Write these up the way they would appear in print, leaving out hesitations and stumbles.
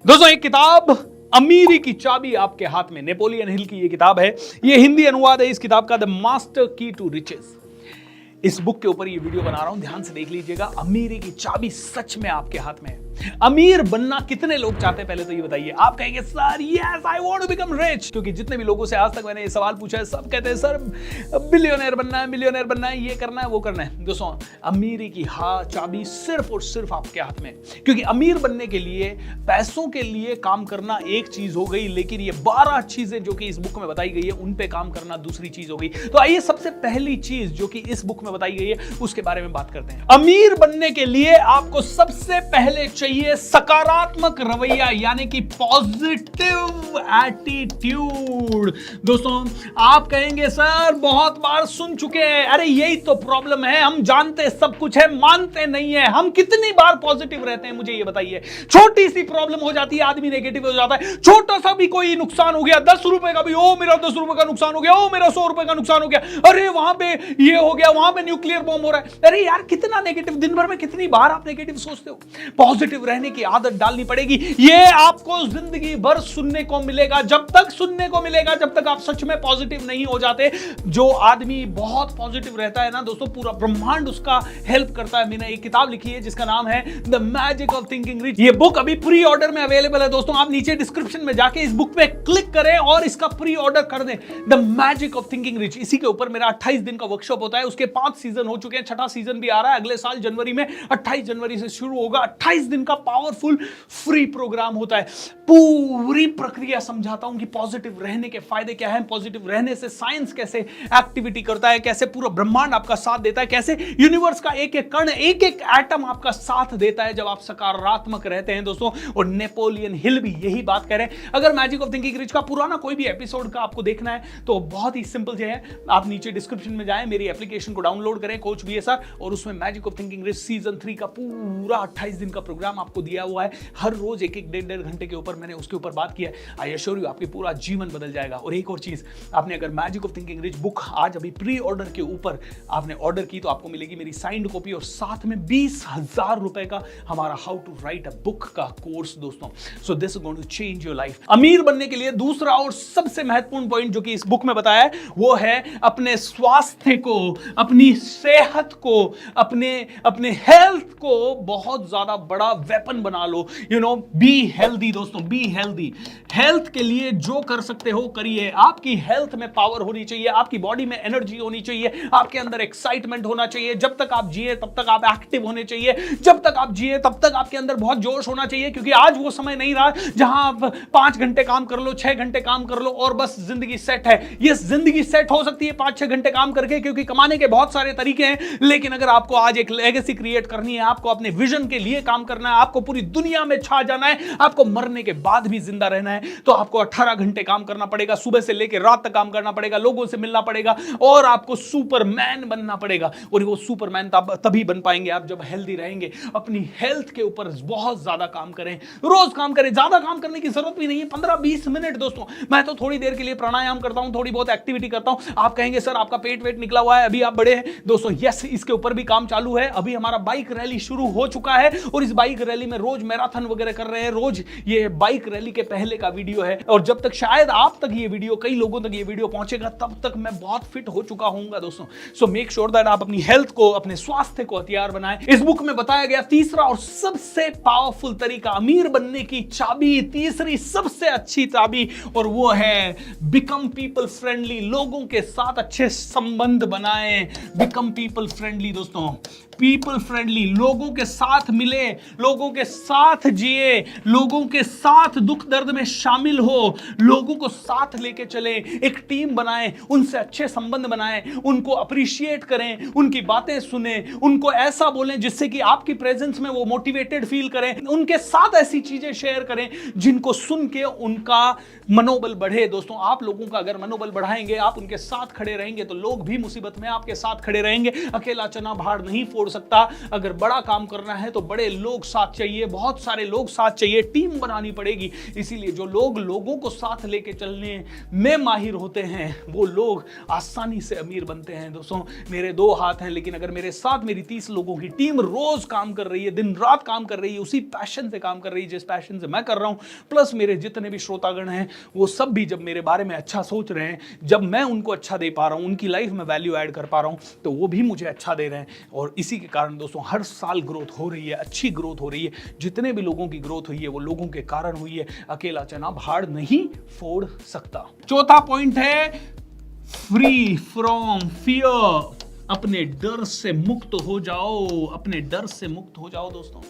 दोस्तों एक किताब अमीरी की चाबी आपके हाथ में, नेपोलियन हिल की ये किताब है। ये हिंदी अनुवाद है इस किताब का, द मास्टर की टू रिचेस। इस बुक के ऊपर ये वीडियो बना रहा हूं, ध्यान से देख लीजिएगा। अमीरी की चाबी सच में आपके हाथ में है। अमीर बनना कितने लोग चाहते हैं पहले तो ये बताइए। आप कहेंगे sir yes I want to become rich, क्योंकि जितने भी लोगों से आज तक मैंने ये सवाल पूछा है सब कहते हैं सर बिलियनर बनना है, मिलियनर बनना है, ये करना है वो करना है। दोस्तों अमीरी की चाबी सिर्फ और सिर्फ आपके हाथ में, क्योंकि अमीर बनने के लिए पैसों के लिए काम करना एक चीज हो गई, लेकिन ये 12 चीजें जो कि इस बुक में बताई गई है उन पे काम करना दूसरी चीज हो गई। तो आइए सबसे पहली चीज जो कि इस बुक में बताई गई है उसके बारे में बात करते हैं। अमीर बनने के लिए आपको सबसे पहले चाहिए सकारात्मक रवैया, यानी कि पॉजिटिव एटीट्यूड। दोस्तों आप कहेंगे सर बहुत बार सुन चुके हैं, अरे यही तो प्रॉब्लम है, हम जानते सब कुछ है मानते नहीं है। हम कितनी बार पॉजिटिव रहते हैं मुझे ये बताइए। छोटी सी प्रॉब्लम हो जाती है आदमी नेगेटिव हो जाता है, छोटा सा भी कोई नुकसान हो गया 10 रुपए का भी, ओ मेरा 10 रुपए का नुकसान हो गया, ओ मेरा 100 रुपए का नुकसान हो गया, अरे वहां पे ये हो गया, वहां पे न्यूक्लियर बॉम्ब हो रहा है। अरे यार कितना नेगेटिव, दिन भर में कितनी बार आप नेगेटिव सोचते हो। पॉजिटिव रहने की आदत डालनी पड़ेगी। ये आपको जिंदगी भर सुनने को मिलेगा, जब तक सुनने को मिलेगा जब तक आप सच में पॉजिटिव नहीं हो जाते। जो आदमी बहुत पॉजिटिव रहता है ना दोस्तों, पूरा ब्रह्मांड उसका हेल्प करता है। मैंने एक किताब लिखी है जिसका नाम है the magic of thinking rich. ये बुक अभी प्री ऑर्डर में अवेलेबल है दोस्तों। आप नीचे डिस्क्रिप्शन में जाके इस बुक पे क्लिक करें और इसका प्री ऑर्डर कर दें, the magic of thinking rich. इसी के ऊपर मेरा 28 दिन का वर्कशॉप होता है, उसके 5 सीजन हो चुके हैं, 6ठा सीजन भी आ रहा है अगले साल जनवरी में। 28 जनवरी से शुरू होगा। 28 दिन का पावरफुल फ्री प्रोग्राम होता है। पूरी प्रक्रिया समझाता हूं कि पॉजिटिव रहने के फायदे क्या हैं, पॉजिटिव रहने से साइंस कैसे एक्टिविटी करता है, कैसे पूरा ब्रह्मांड आपका साथ देता है, कैसे यूनिवर्स का एक एक कण एक एक एटम आपका साथ देता है जब आप सकारात्मक रहते हैं दोस्तों। और नेपोलियन हिल भी यही बात कह रहे हैं। अगर मैजिक ऑफ थिंकिंग रिच का पुराना कोई भी एपिसोड का आपको देखना है तो बहुत ही सिंपल है, आप नीचे डिस्क्रिप्शन में जाएं, मेरी एप्लीकेशन को डाउनलोड करें कोच BSR, और उसमें magic of thinking rich season 3 का पूरा 28 दिन का प्रोग्राम आपको दिया हुआ है। हर रोज एक एक डेढ़ घंटे के ऊपर मैंने उसके ऊपर बात किया है। आई एश्योर यू आपकी पूरा जीवन बदल जाएगा। और एक और चीज, आपने अगर magic of thinking rich book आज अभी प्री ऑर्डर के ऊपर आपने ऑर्डर की तो आपको मिलेगी मेरी साइंड कॉपी और साथ में 20,000 रुपए का हमारा how to write a book का कोर्स दोस्तों। So this is going to change your life. अमीर बनने के लिए दूसरा और सबसे महत्वपूर्ण पॉइंट जो कि इस बुक में बताया है वो है अपने स्वास्थ्य को, अपनी सेहत को, अपने हेल्थ को बहुत ज्यादा बड़ा वेपन बना लो। यू नो, बी हेल्दी दोस्तों, बी हेल्दी। हेल्थ के लिए जो कर सकते हो करिए। आपकी हेल्थ में पावर होनी चाहिए, आपकी बॉडी में एनर्जी होनी चाहिए, आपके अंदर एक्साइटमेंट होना चाहिए। जब तक आप जिए तब तक आप एक्टिव होने चाहिए, जब तक आप जिए तब तक आपके अंदर बहुत जोश होना चाहिए, क्योंकि आज वो समय नहीं रहा जहां आप 5 घंटे काम कर लो, 6 घंटे काम कर लो और बस जिंदगी सेट है। ये जिंदगी सेट हो सकती है 5-6 घंटे काम करके, क्योंकि कमाने के बहुत सारे तरीके हैं, लेकिन अगर आपको आज एक लेगेसी क्रिएट करनी है, आपको अपने विजन के लिए काम करना है, आपको पूरी दुनिया में छा जाना है, आपको मरने के बाद भी जिंदा रहना है, तो आपको 18 घंटे काम करना पड़ेगा, सुबह से लेकर रात तक काम करना पड़ेगा, लोगों से मिलना पड़ेगा और आपको सुपरमैन बनना पड़ेगा। और वो सुपरमैन तभी बन पाएंगे आप जब हेल्दी रहेंगे। अपनी हेल्थ के ऊपर बहुत ज्यादा काम करें, रोज काम करें। ज्यादा काम करने की जरूरत भी नहीं है, 15-20 मिनट दोस्तों। मैं तो थोड़ी देर के लिए प्राणायाम करता हूं, थोड़ी बहुत एक्टिविटी करता हूं। आप कहेंगे सर आपका पेट वेट निकला हुआ है, अभी आप बड़े हैं दोस्तों। यस, इसके ऊपर भी काम चालू है। अभी हमारा बाइक रैली शुरू हो चुका है और इस बाइक रैली में रोज मैराथन वगैरह कर रहे हैं। रोज ये बाइक रैली के पहले का वीडियो है और जब तक शायद आप तक ये वीडियो, कई लोगों तक ये वीडियो पहुंचेगा, तब तक मैं बहुत फिट हो चुका हूंगा दोस्तों। सो मेक श्योर दैट आप अपनी हेल्थ को, अपने स्वास्थ्य को हथियार बनाएं। इस बुक में बताया गया तीसरा और सबसे पावरफुल तरीका अमीर बनने की चाबी, तीसरी सबसे अच्छी चाबी, और वो है बिकम पीपल फ्रेंडली। लोगों के साथ अच्छे संबंध बनाएं। बिकम पीपल फ्रेंडली दोस्तों, पीपल फ्रेंडली। लोगों के साथ मिले, लोगों के साथ जिए, लोगों के साथ दुख दर्द में शामिल हो, लोगों को साथ लेके चले, एक टीम बनाएं, उनसे अच्छे संबंध बनाएं, उनको अप्रिशिएट करें, उनकी बातें सुने, उनको ऐसा बोलें जिससे कि आपकी प्रेजेंस में वो मोटिवेटेड फील करें, उनके साथ ऐसी चीजें शेयर करें जिनको सुन के उनका मनोबल बढ़े। दोस्तों आप लोगों का अगर मनोबल बढ़ाएंगे, आप उनके साथ खड़े रहेंगे तो लोग भी मुसीबत में आपके साथ साथ खड़े रहेंगे। अकेला चना भाड़ नहीं फोड़ सकता। अगर बड़ा काम करना है तो बड़े लोग साथ चाहिए, बहुत सारे लोग साथ चाहिए, टीम बनानी पड़ेगी। इसीलिए जो लोग लोगों को साथ लेके चलने में माहिर होते हैं वो लोग आसानी से अमीर बनते हैं। दोस्तों मेरे 2 हाथ हैं, लेकिन अगर मेरे साथ मेरी 30 लोगों की टीम रोज काम कर रही है, दिन रात काम कर रही है, उसी पैशन से काम कर रही है जिस पैशन से मैं कर रहा हूं, प्लस मेरे जितने भी श्रोतागण हैं वो सब भी जब मेरे बारे में अच्छा सोच रहे हैं, जब मैं उनको अच्छा दे पा रहा हूं, उनकी लाइफ में वैल्यू ऐड कर पा रहा हूं, तो वो भी मुझे अच्छा दे रहे हैं। और इसी के कारण दोस्तों हर साल ग्रोथ हो रही है, अच्छी ग्रोथ हो रही है। जितने भी लोगों की ग्रोथ हुई है वो लोगों के कारण हुई है। अकेला चना भाड़ नहीं फोड़ सकता। चौथा पॉइंट है फ्री फ्रॉम फियर। अपने डर से मुक्त हो जाओ, अपने डर से मुक्त हो जाओ। दोस्तों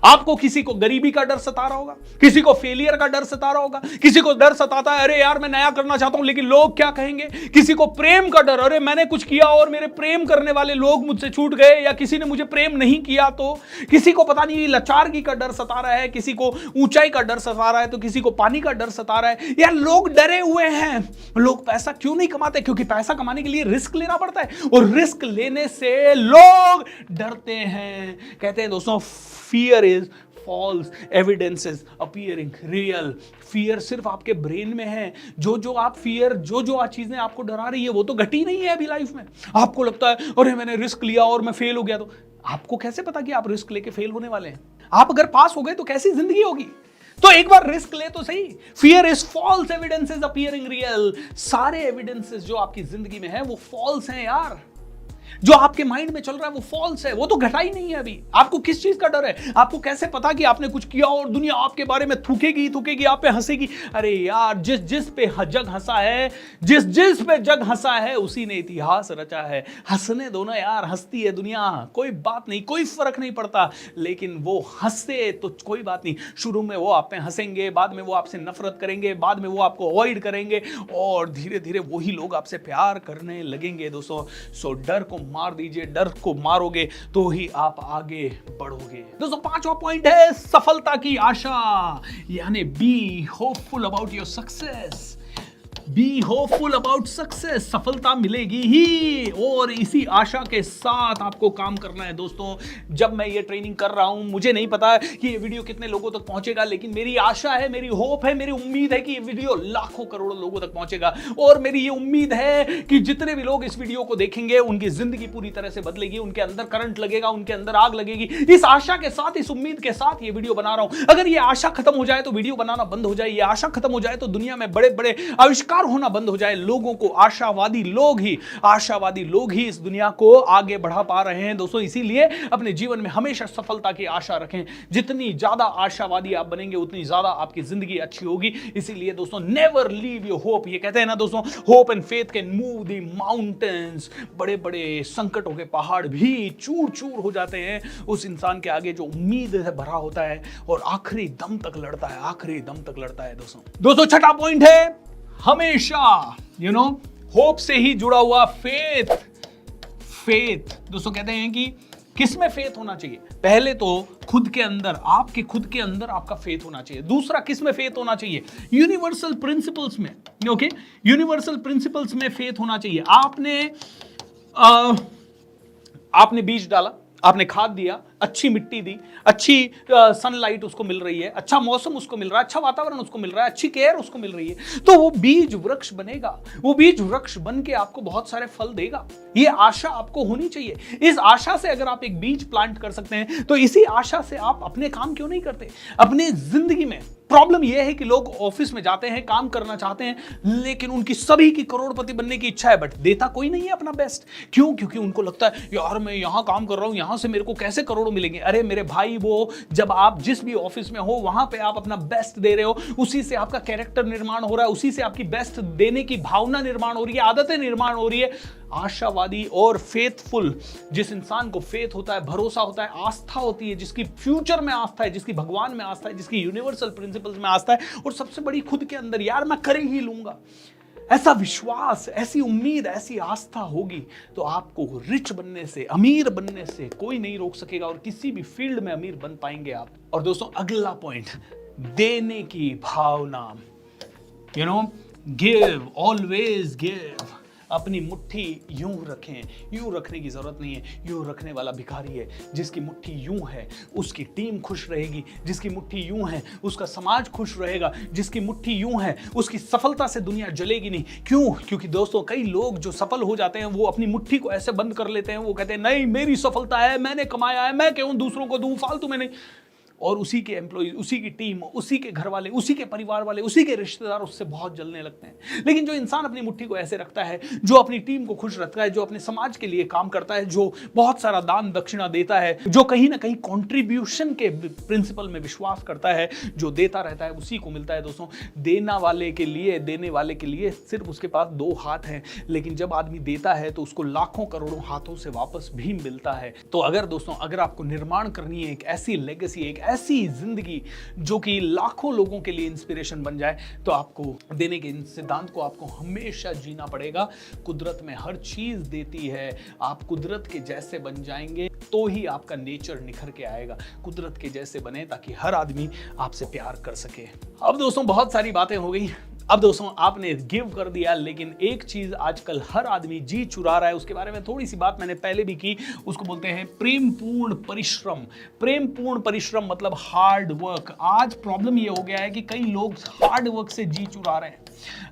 आपको किसी को गरीबी का डर सता रहा होगा, किसी को फेलियर का डर सता रहा होगा, किसी को डर सताता है अरे यार मैं नया करना चाहता हूं लेकिन लोग क्या कहेंगे, किसी को प्रेम का डर, अरे मैंने कुछ किया और मेरे प्रेम करने वाले लोग मुझसे छूट गए, या किसी ने मुझे प्रेम नहीं किया, तो किसी को पता नहीं लाचारगी का डर सता रहा है, किसी को ऊंचाई का डर सता रहा है, तो किसी को पानी का डर सता रहा है। यार लोग डरे हुए हैं। लोग पैसा क्यों नहीं कमाते? क्योंकि पैसा कमाने के लिए रिस्क लेना पड़ता है, और रिस्क लेने से लोग डरते हैं। कहते हैं दोस्तों fear is false evidences appearing real. Fear सिर्फ आपके ब्रेन में है। जो आप फियर, जो चीजें आपको डरा रही है वो तो घटी नहीं है अभी लाइफ में। आपको लगता है अरे मैंने रिस्क लिया और मैं फेल हो गया, तो आपको कैसे पता कि आप रिस्क लेके फेल होने वाले हैं? आप अगर पास हो गए तो कैसी जिंदगी होगी? तो एक बार रिस्क ले तो सही। Fear is false evidences appearing real. सारे एविडेंसेस जो आपकी जिंदगी में है वो फॉल्स हैं यार। जो आपके माइंड में चल रहा है वो फॉल्स है, वो तो घटा ही नहीं है अभी। आपको किस चीज का डर है? आपको कैसे पता कि आपने कुछ किया और दुनिया आपके बारे में थूकेगी, आप पे हंसेगी? अरे यार जिस पे जग हंसा है, जिस पे जग हंसा है उसी ने इतिहास रचा है। हंसने दो ना यार, हंसती है दुनिया, कोई बात नहीं, कोई फर्क नहीं पड़ता। लेकिन वो हंसे तो कोई बात नहीं। शुरू में वो आप पे हंसेंगे, बाद में वो आपसे नफरत करेंगे, बाद में वो आपको अवॉइड करेंगे, और धीरे धीरे वही लोग आपसे प्यार करने लगेंगे। दोस्तों सो डर को मार दीजिए। डर को मारोगे तो ही आप आगे बढ़ोगे। दोस्तों 5वां पॉइंट है सफलता की आशा, यानी be hopeful about your success. Be hopeful about success. सफलता मिलेगी ही, और इसी आशा के साथ आपको काम करना है। दोस्तों जब मैं ये ट्रेनिंग कर रहा हूं, मुझे नहीं पता कि ये वीडियो कितने लोगों तक पहुंचेगा, लेकिन मेरी आशा है, मेरी होप है, मेरी उम्मीद है कि ये वीडियो लाखों करोड़ों लोगों तक पहुंचेगा। और मेरी ये उम्मीद है कि जितने भी लोग इस वीडियो को देखेंगे उनकी जिंदगी पूरी तरह से बदलेगी, उनके अंदर करंट लगेगा, उनके अंदर आग लगेगी। इस आशा के साथ, इस उम्मीद के साथ ये वीडियो बना रहा हूं। अगर ये आशा खत्म हो जाए तो वीडियो बनाना बंद हो जाए, ये आशा खत्म हो जाए तो दुनिया में बड़े बड़े आविष्कार होना बंद हो जाए। लोगों को आशावादी लोग ही इस दुनिया को आगे बढ़ा पा रहे हैं। दोस्तों इसीलिए अपने जीवन में हमेशा सफलता की आशा रखें। जितनी ज्यादा आशावादी आप बनेंगे उतनी ज्यादा आपकी जिंदगी अच्छी होगी। इसीलिए दोस्तों नेवर लीव योर होप। ये कहते हैं ना दोस्तों, hope and faith can move the mountains. बड़े बड़े संकटों के पहाड़ भी चूर चूर हो जाते हैं उस इंसान के आगे जो उम्मीद से भरा होता है और आखिरी दम तक लड़ता है। दोस्तों 6वां पॉइंट है हमेशा होप से ही जुड़ा हुआ फेथ। दोस्तों कहते हैं कि किस में फेथ होना चाहिए? पहले तो खुद के अंदर, आपके खुद के अंदर आपका फेथ होना चाहिए। दूसरा किस में फेथ होना चाहिए? यूनिवर्सल प्रिंसिपल्स में। ओके, यूनिवर्सल प्रिंसिपल्स में फेथ होना चाहिए। आपने बीज डाला, आपने खाद दिया, अच्छी मिट्टी दी, अच्छी सनलाइट उसको मिल रही है, अच्छा मौसम उसको मिल रहा है, अच्छा वातावरण उसको मिल रहा है, अच्छी केयर उसको मिल रही है, तो वो बीज वृक्ष बनेगा। वो बीज वृक्ष बन के आपको बहुत सारे फल देगा। ये आशा आपको होनी चाहिए। इस आशा से अगर आप एक बीज प्लांट कर सकते हैं तो इसी आशा से आप अपने काम क्यों नहीं करते अपनी जिंदगी में? प्रॉब्लम यह है कि लोग ऑफिस में जाते हैं, काम करना चाहते हैं, लेकिन उनकी सभी की करोड़पति बनने की इच्छा है, बट देता कोई नहीं है अपना बेस्ट। क्यों? क्योंकि उनको लगता है यार मैं यहां काम कर रहा हूं, यहां से मेरे को कैसे करोड़ों मिलेंगे। अरे मेरे भाई, वो जब आप जिस भी ऑफिस में हो वहां पे आप अपना बेस्ट दे रहे हो, उसी से आपका कैरेक्टर निर्माण हो रहा है, उसी से आपकी बेस्ट देने की भावना निर्माण हो रही है, आदतें निर्माण हो रही है। आशावादी और फेथफुल, जिस इंसान को फेथ होता है, भरोसा होता है, आस्था होती है, जिसकी फ्यूचर में आस्था है, जिसकी भगवान में आस्था है, जिसकी यूनिवर्सल प्रिंसिपल्स में आस्था है, और सबसे बड़ी खुद के अंदर यार मैं कर ही लूंगा, ऐसा विश्वास, ऐसी उम्मीद, ऐसी आस्था होगी, तो आपको रिच बनने से, अमीर बनने से कोई नहीं रोक सकेगा, और किसी भी फील्ड में अमीर बन पाएंगे आप। और दोस्तों अगला पॉइंट, देने की भावना। Give, always give. अपनी मुट्ठी यूं रखें। यूं रखने की जरूरत नहीं है, यूं रखने वाला भिखारी है। जिसकी मुट्ठी यूं है उसकी टीम खुश रहेगी, जिसकी मुट्ठी यूं है उसका समाज खुश रहेगा, जिसकी मुट्ठी यूं है उसकी सफलता से दुनिया जलेगी नहीं। क्यों? क्योंकि दोस्तों कई लोग जो सफल हो जाते हैं वो अपनी मुट्ठी को ऐसे बंद कर लेते हैं, वो कहते हैं नहीं मेरी सफलता है, मैंने कमाया है, मैं क्यों दूसरों को दूं, फालतू में नहीं। और उसी के एम्प्लॉय, उसी की टीम, उसी के घर वाले, उसी के परिवार वाले, उसी के रिश्तेदार उससे बहुत जलने लगते हैं। लेकिन जो इंसान अपनी मुट्ठी को ऐसे रखता है, जो अपनी टीम को खुश रखता है, जो अपने समाज के लिए काम करता है, जो बहुत सारा दान दक्षिणा देता है, जो कहीं ना कहीं कॉन्ट्रीब्यूशन के प्रिंसिपल में विश्वास करता है, जो देता रहता है उसी को मिलता है। दोस्तों देने वाले के लिए सिर्फ उसके पास 2 हाथ हैं, लेकिन जब आदमी देता है तो उसको लाखों करोड़ों हाथों से वापस भी मिलता है। तो अगर दोस्तों अगर आपको निर्माण करनी है एक ऐसी लेगेसी, एक ऐसी जिंदगी जो कि लाखों लोगों के लिए इंस्पिरेशन बन जाए, तो आपको देने के इन सिद्धांत को आपको हमेशा जीना पड़ेगा। कुदरत में हर चीज देती है, आप कुदरत के जैसे बन जाएंगे तो ही आपका नेचर निखर के आएगा। कुदरत के जैसे बने ताकि हर आदमी आपसे प्यार कर सके। अब दोस्तों बहुत सारी बातें हो गई, अब दोस्तों आपने गिव कर दिया, लेकिन एक चीज आजकल हर आदमी जी चुरा रहा है, उसके बारे में थोड़ी सी बात मैंने पहले भी की, उसको बोलते हैं प्रेमपूर्ण परिश्रम। प्रेमपूर्ण परिश्रम मतलब हार्ड वर्क। आज प्रॉब्लम ये हो गया है कि कई लोग हार्ड वर्क से जी चुरा रहे हैं।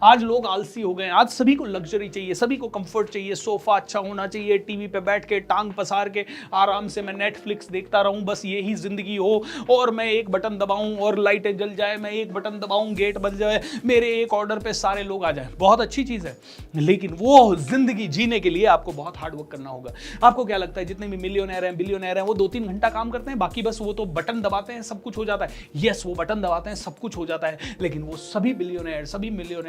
आज लोग आलसी हो गए हैं, आज सभी को लग्जरी चाहिए, सभी को कंफर्ट चाहिए, सोफा अच्छा होना चाहिए, टीवी पे बैठ के टांग पसार के आराम से मैं नेटफ्लिक्स देखता रहूं, बस यही जिंदगी हो, और मैं एक बटन दबाऊं और लाइटें जल जाए, मैं एक बटन दबाऊं गेट बन जाए, मेरे एक ऑर्डर पे सारे लोग आ जाए। बहुत अच्छी चीज है, लेकिन वो जिंदगी जीने के लिए आपको बहुत हार्ड वर्क करना होगा। आपको क्या लगता है जितने भी मिलियनेयर हैं, बिलियनेयर हैं, वो 2-3 घंटा काम करते हैं, बाकी बस वो तो बटन दबाते हैं सब कुछ हो जाता है। यस, वो बटन दबाते हैं सब कुछ हो जाता है, लेकिन वो सभी बिलियनेयर, सभी मिलियनेयर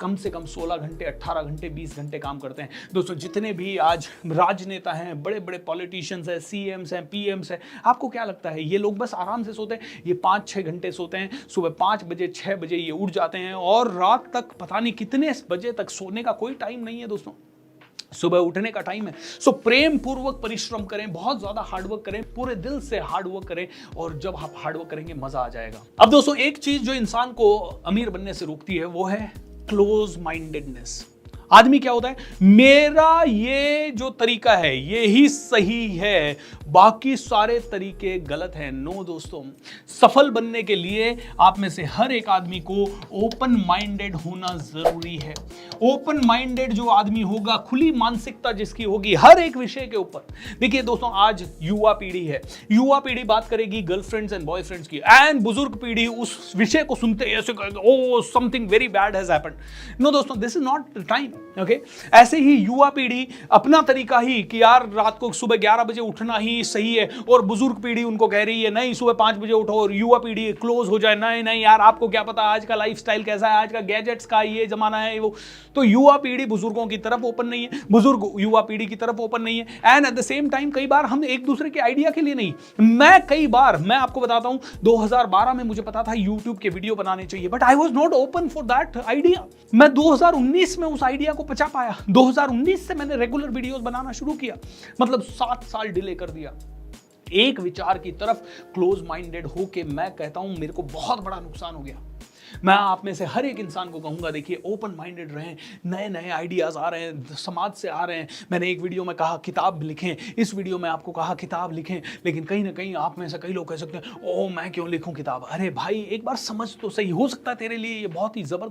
कम से कम 16 घंटे, 18 घंटे, 20 घंटे काम करते हैं। दोस्तों जितने भी आज राजनेता हैं, बड़े बड़े पॉलिटिशियंस हैं, सीएम्स हैं, पीएम्स हैं, आपको क्या लगता है ये लोग बस आराम से सोते हैं? ये 5-6 घंटे सोते हैं, सुबह 5 बजे 6 बजे ये उठ जाते हैं, और रात तक पता नहीं कितने बजे तक सोने का कोई टाइम नहीं है दोस्तों, सुबह उठने का टाइम है। सो प्रेम पूर्वक परिश्रम करें, बहुत ज्यादा हार्डवर्क करें, पूरे दिल से हार्डवर्क करें, और जब आप हार्डवर्क करेंगे मजा आ जाएगा। अब दोस्तों एक चीज जो इंसान को अमीर बनने से रोकती है वो है क्लोज माइंडेडनेस। आदमी क्या होता है, मेरा ये जो तरीका है ये ही सही है, बाकी सारे तरीके गलत हैं। नो दोस्तों, सफल बनने के लिए आप में से हर एक आदमी को ओपन माइंडेड होना जरूरी है। ओपन माइंडेड जो आदमी होगा, खुली मानसिकता जिसकी होगी हर एक विषय के ऊपर। देखिए दोस्तों आज युवा पीढ़ी है, युवा पीढ़ी बात करेगी गर्लफ्रेंड्स एंड बॉयफ्रेंड्स की, एंड बुजुर्ग पीढ़ी उस विषय को सुनते ऐसे कहेगा oh something very bad has happened. No दोस्तों, this is not the time. Okay, ऐसे ही युवा पीढ़ी अपना तरीका ही कि यार रात को सुबह 11 बजे उठना ही सही है, और बुजुर्ग पीढ़ी उनको कह रही है नहीं सुबह 5 बजे उठो, और युवा पीढ़ी क्लोज हो जाए, नहीं नहीं यार आपको क्या पता आज का लाइफस्टाइल कैसा है, आज का गैजेट्स का ये जमाना है वो। तो युवा पीढ़ी बुजुर्गों की तरफ ओपन नहीं है, बुजुर्ग युवा पीढ़ी की तरफ ओपन नहीं है, and at the same time कई बार हम एक दूसरे के आइडिया के लिए नहीं। मैं आपको बताता हूं 2012 में मुझे पता था यूट्यूब के वीडियो बनाने चाहिए, but I was not open for that idea. मैं 2019 में उस आइडिया को पचा पाया, 2019 से मैंने रेगुलर वीडियोस बनाना शुरू किया, मतलब 7 साल डिले कर दिया एक विचार की तरफ क्लोज माइंडेड होके। मैं कहता हूं मेरे को बहुत बड़ा नुकसान हो गया। मैं आप में से हर एक इंसान को कहूंगा देखिए ओपन माइंडेड रहें, नए नए आइडियाज आ रहे हैं, समाज से आ रहे हैं। मैंने एक वीडियो में कहा किताब लिखें, इस वीडियो में आपको कहा किताब लिखें, लेकिन कहीं ना कहीं आप में से कई लोग कह सकते हैं ओ मैं क्यों लिखूं किताब। अरे भाई एक बार समझ तो सही, हो सकता है तेरे लिए ये बहुत ही जबरदस्त